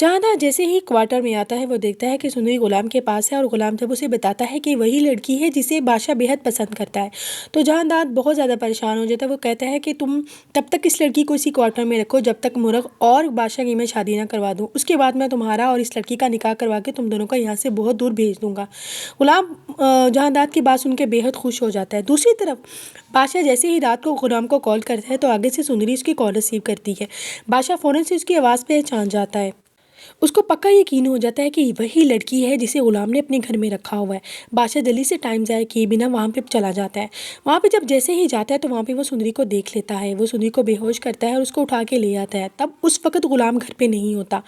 जहानारा जैसे ही क्वार्टर में आता है वो देखता है कि सुंदरी गुलाम के पास है और गुलाम जब उसे बताता है कि वही लड़की है जिसे बादशाह बेहद पसंद करता है तो जहानारा बहुत ज़्यादा परेशान हो जाता है। वो कहता है कि तुम तब तक इस लड़की को इसी क्वार्टर में रखो जब तक मुर्ग और बादशाह की मैं शादी ना करवा दूँ। उसके बाद मैं तुम्हारा और इस लड़की का निकाह करवा के तुम दोनों को यहाँ से बहुत दूर भेज दूँगा। गुलाम जहानारा की बात सुन के बेहद खुश हो जाता है। दूसरी तरफ बादशाह जैसे ही रात को गुलाम को कॉल करता है तो आगे से सुंदरी उसकी कॉल रिसीव करती है। बादशाह फ़ौरन से उसकी आवाज़ पहचान जाता है। उसको पक्का यकीन हो जाता है कि वही लड़की है जिसे गुलाम ने अपने घर में रखा हुआ है। बादशाह जल्दी से टाइम ज़ाया किए बिना वहाँ पे चला जाता है। वहाँ पे जब जैसे ही जाता है तो वहाँ पे वो सुंदरी को देख लेता है। वो सुंदरी को बेहोश करता है और उसको उठा के ले आता है। तब उस वक्त गुलाम घर पे नहीं होता।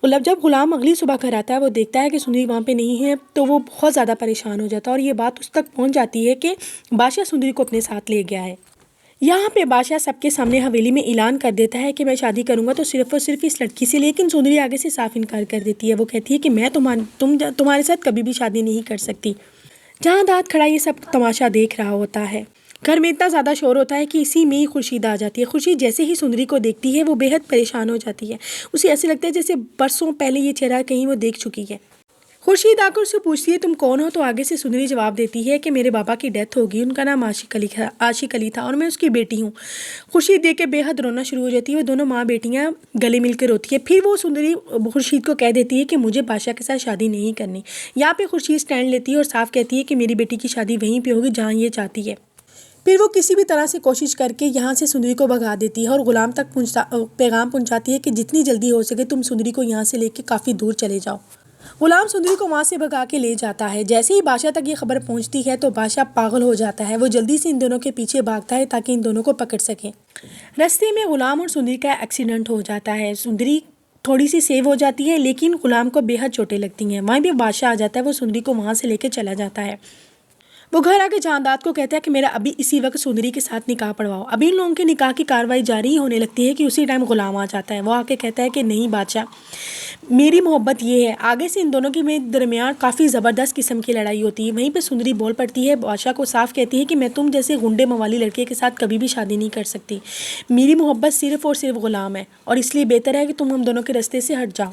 मतलब जब गुलाम अगली सुबह घर आता है वो देखता है कि सुंदरी वहाँ पे नहीं है तो वो बहुत ज़्यादा परेशान हो जाता है और ये बात उस तक पहुँच जाती है कि बादशाह सुंदरी को अपने साथ ले गया है। यहाँ पे बादशाह सबके सामने हवेली में ऐलान कर देता है कि मैं शादी करूँगा तो सिर्फ और सिर्फ इस लड़की से। लेकिन सुंदरी आगे से साफ इनकार कर देती है। वो कहती है कि मैं तुम्हारे साथ कभी भी शादी नहीं कर सकती। जहानारा खड़ा ये सब तमाशा देख रहा होता है। घर में इतना ज़्यादा शोर होता है कि इसी में ही खुर्शीद आ जाती है। खुर्शीद जैसे ही सुंदरी को देखती है वो बेहद परेशान हो जाती है। उसे ऐसे लगता है जैसे बरसों पहले ये चेहरा कहीं वो देख चुकी है। खुर्शीद आकर उससे पूछती है तुम कौन हो। तो आगे से सुंदरी जवाब देती है कि मेरे बाबा की डेथ होगी, उनका नाम आशिक अली था और मैं उसकी बेटी हूँ। खुर्शीद देख के बेहद रोना शुरू हो जाती है। वो दोनों माँ बेटियाँ गले मिलकर रोती है। फिर वो सुंदरी खुर्शीद को कह देती है कि मुझे बादशाह के साथ शादी नहीं करनी। यहाँ पे खुर्शीद स्टैंड लेती है और साफ कहती है कि मेरी बेटी की शादी वहीं पर होगी जहाँ ये चाहती है। फिर वो किसी भी तरह से कोशिश करके यहाँ से सुंदरी को भगा देती है और गुलाम तक पैगाम पहुँचाती है कि जितनी जल्दी हो सके तुम सुंदरी को यहाँ से लेके काफ़ी दूर चले जाओ। गुलाम सुंदरी को वहाँ से भगा के ले जाता है। जैसे ही बादशाह तक ये खबर पहुँचती है तो बादशाह पागल हो जाता है। वो जल्दी से इन दोनों के पीछे भागता है ताकि इन दोनों को पकड़ सके। रास्ते में गुलाम और सुंदरी का एक्सीडेंट हो जाता है। सुंदरी थोड़ी सी सेव हो जाती है लेकिन गुलाम को बेहद चोटें लगती हैं। वहीं भी बादशाह आ जाता है। वो सुंदरी को वहाँ से लेकर चला जाता है। वो घर आके जहानारा को कहता है कि मेरा अभी इसी वक्त सुंदरी के साथ निकाह पढ़वाओ। अभी इन लोगों के निकाह की कार्रवाई जारी होने लगती है कि उसी टाइम गुलाम आ जाता है। वो आके कहता है कि नहीं बादशाह, मेरी मोहब्बत ये है। आगे से इन दोनों के में दरमियान काफ़ी ज़बरदस्त किस्म की लड़ाई होती है। वहीं पे सुंदरी बोल पड़ती है। बादशाह को साफ कहती है कि मैं तुम जैसे गुंडे मवाली लड़के के साथ कभी भी शादी नहीं कर सकती। मेरी मोहब्बत सिर्फ़ और सिर्फ गुलाम है और इसलिए बेहतर है कि तुम हम दोनों के रास्ते से हट जाओ।